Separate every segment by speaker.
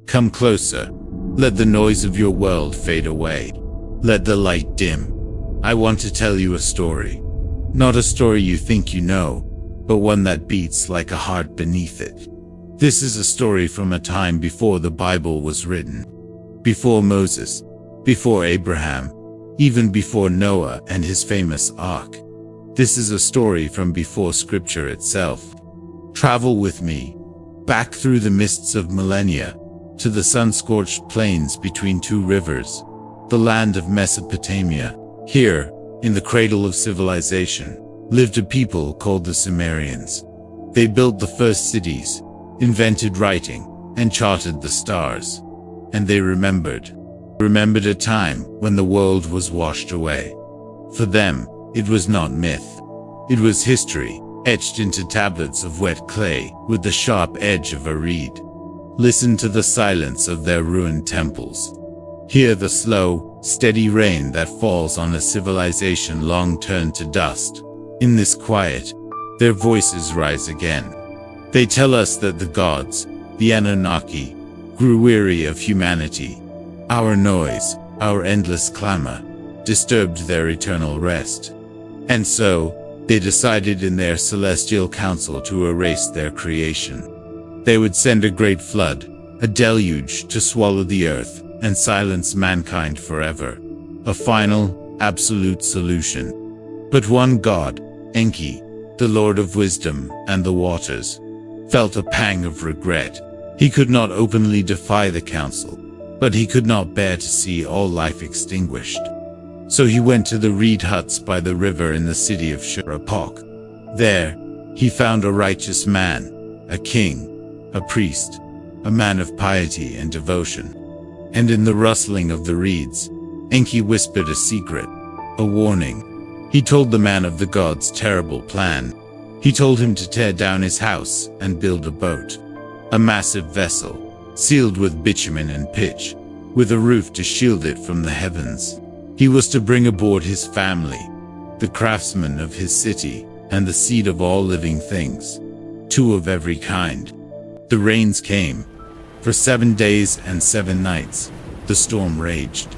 Speaker 1: Come closer. Let the noise of your world fade away. Let the light dim. I want to tell you a story. Not a story you think you know, but one that beats like a heart beneath it. This is a story from a time before the Bible was written. Before Moses, before Abraham, even before Noah and his famous ark. This is a story from before Scripture itself. Travel with me, back through the mists of millennia, to the sun-scorched plains between two rivers, the land of Mesopotamia. Here, in the cradle of civilization, lived a people called the Sumerians. They built the first cities, invented writing, and charted the stars. And they remembered a time when the world was washed away. For them, it was not myth. It was history, etched into tablets of wet clay with the sharp edge of a reed. Listen to the silence of their ruined temples. Hear the slow, steady rain that falls on a civilization long turned to dust. In this quiet, their voices rise again. They tell us that the gods, the Anunnaki, grew weary of humanity. Our noise, our endless clamor, disturbed their eternal rest. And so, they decided in their celestial council to erase their creation. They would send a great flood, a deluge to swallow the earth and silence mankind forever. A final, absolute solution. But one god, Enki, the Lord of Wisdom and the Waters, felt a pang of regret. He could not openly defy the council, but he could not bear to see all life extinguished. So he went to the reed huts by the river in the city of Shurapok. There, he found a righteous man, a king, a priest, a man of piety and devotion. And in the rustling of the reeds, Enki whispered a secret, a warning. He told the man of the gods' terrible plan. He told him to tear down his house and build a boat. A massive vessel, sealed with bitumen and pitch, with a roof to shield it from the heavens. He was to bring aboard his family, the craftsmen of his city, and the seed of all living things, two of every kind. The rains came. For 7 days and 7 nights, the storm raged.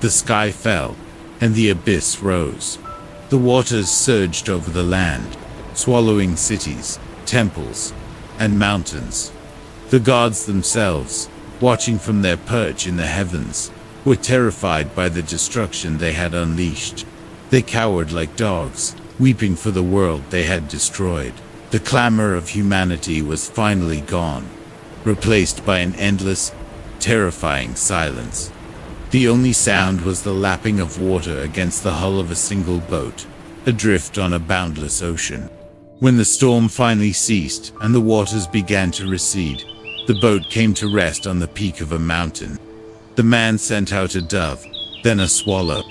Speaker 1: The sky fell, and the abyss rose. The waters surged over the land, swallowing cities, temples, and mountains. The gods themselves, watching from their perch in the heavens, were terrified by the destruction they had unleashed. They cowered like dogs, weeping for the world they had destroyed. The clamor of humanity was finally gone, replaced by an endless, terrifying silence. The only sound was the lapping of water against the hull of a single boat, adrift on a boundless ocean. When the storm finally ceased and the waters began to recede, the boat came to rest on the peak of a mountain. The man sent out a dove, then a swallow.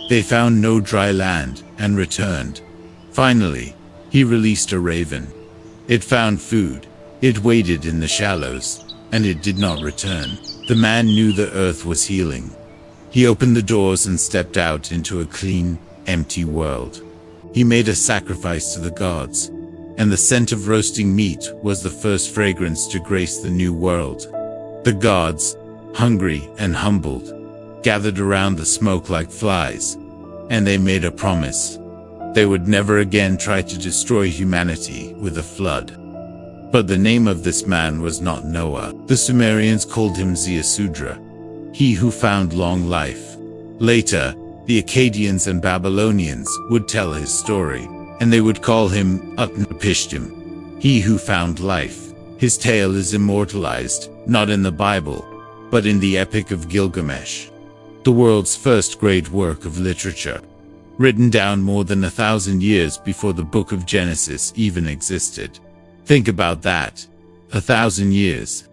Speaker 1: They found no dry land and returned. Finally, he released a raven. It found food. It waded in the shallows, and it did not return. The man knew the earth was healing. He opened the doors and stepped out into a clean, empty world. He made a sacrifice to the gods, and the scent of roasting meat was the first fragrance to grace the new world. The gods, hungry and humbled, gathered around the smoke like flies, and they made a promise. They would never again try to destroy humanity with a flood. But the name of this man was not Noah. The Sumerians called him Ziusudra, he who found long life. Later, the Akkadians and Babylonians would tell his story, and they would call him Utnapishtim, he who found life. His tale is immortalized, not in the Bible, but in the Epic of Gilgamesh, the world's first great work of literature, written down more than 1,000 years before the book of Genesis even existed. Think about that. 1,000 years.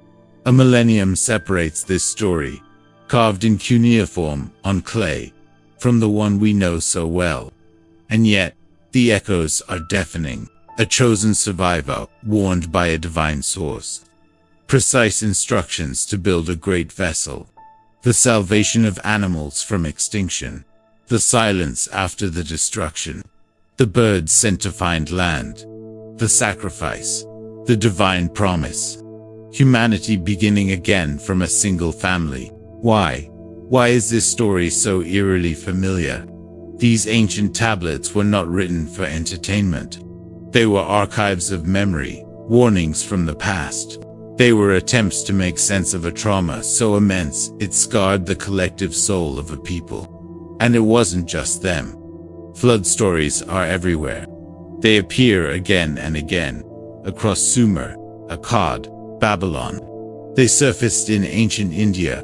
Speaker 1: A millennium separates this story, carved in cuneiform on clay, from the one we know so well. And yet, the echoes are deafening. A chosen survivor, warned by a divine source. Precise instructions to build a great vessel. The salvation of animals from extinction. The silence after the destruction. The birds sent to find land. The sacrifice. The divine promise. Humanity beginning again from a single family. Why? Why is this story so eerily familiar? These ancient tablets were not written for entertainment. They were archives of memory, warnings from the past. They were attempts to make sense of a trauma so immense it scarred the collective soul of a people. And it wasn't just them. Flood stories are everywhere. They appear again and again, across Sumer, Akkad, Babylon. They surfaced in ancient India,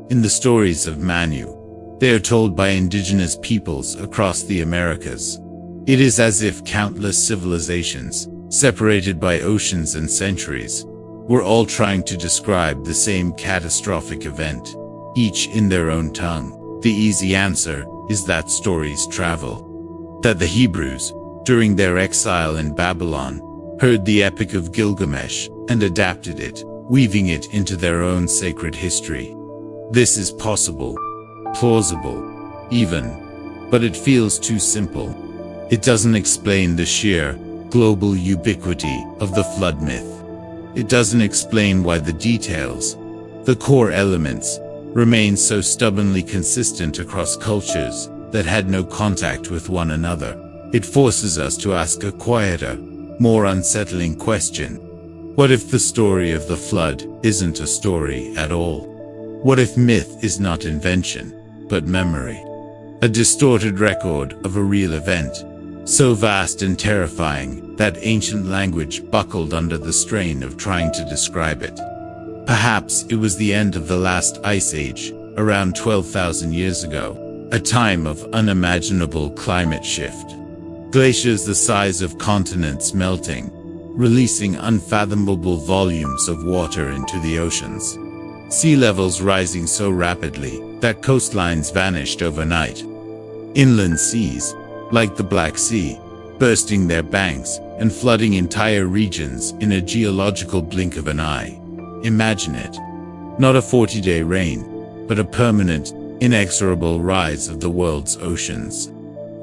Speaker 1: in the stories of Manu. They are told by indigenous peoples across the Americas. It is as if countless civilizations, separated by oceans and centuries, were all trying to describe the same catastrophic event, each in their own tongue. The easy answer is that stories travel. That the Hebrews, during their exile in Babylon, heard the Epic of Gilgamesh and adapted it, weaving it into their own sacred history. This is possible, plausible, even, but it feels too simple. It doesn't explain the sheer, global ubiquity of the flood myth. It doesn't explain why the details, the core elements, remain so stubbornly consistent across cultures that had no contact with one another. It forces us to ask a quieter, more unsettling question. What if the story of the flood isn't a story at all? What if myth is not invention, but memory? A distorted record of a real event, so vast and terrifying that ancient language buckled under the strain of trying to describe it. Perhaps it was the end of the last ice age, around 12,000 years ago, a time of unimaginable climate shift. Glaciers the size of continents melting, releasing unfathomable volumes of water into the oceans. Sea levels rising so rapidly that coastlines vanished overnight. Inland seas, like the Black Sea, bursting their banks and flooding entire regions in a geological blink of an eye. Imagine it. Not a 40-day rain, but a permanent, inexorable rise of the world's oceans.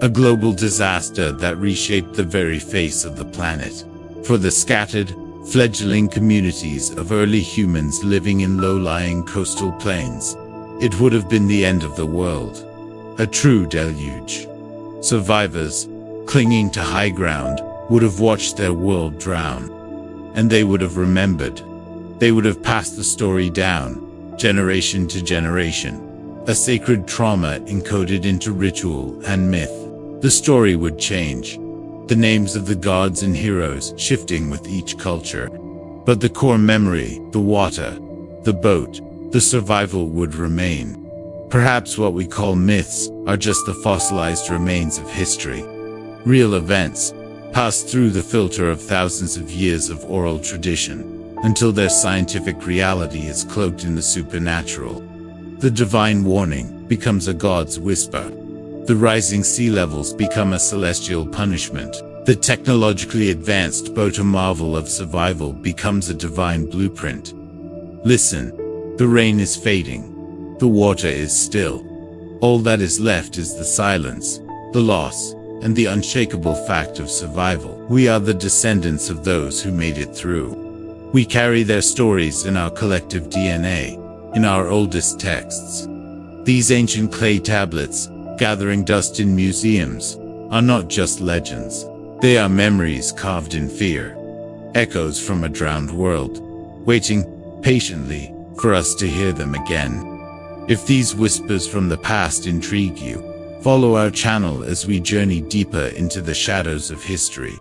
Speaker 1: A global disaster that reshaped the very face of the planet. For the scattered, fledgling communities of early humans living in low-lying coastal plains, it would have been the end of the world. A true deluge. Survivors, clinging to high ground, would have watched their world drown. And they would have remembered. They would have passed the story down, generation to generation. A sacred trauma encoded into ritual and myth. The story would change. The names of the gods and heroes shifting with each culture. But the core memory, the water, the boat, the survival would remain. Perhaps what we call myths are just the fossilized remains of history. Real events, passed through the filter of thousands of years of oral tradition, until their scientific reality is cloaked in the supernatural. The divine warning becomes a god's whisper. The rising sea levels become a celestial punishment. The technologically advanced boat, a marvel of survival, becomes a divine blueprint. Listen, the rain is fading. The water is still. All that is left is the silence, the loss, and the unshakable fact of survival. We are the descendants of those who made it through. We carry their stories in our collective DNA, in our oldest texts. These ancient clay tablets, gathering dust in museums, are not just legends. They are memories carved in fear. Echoes from a drowned world, waiting patiently for us to hear them again. If these whispers from the past intrigue you, follow our channel as we journey deeper into the shadows of history.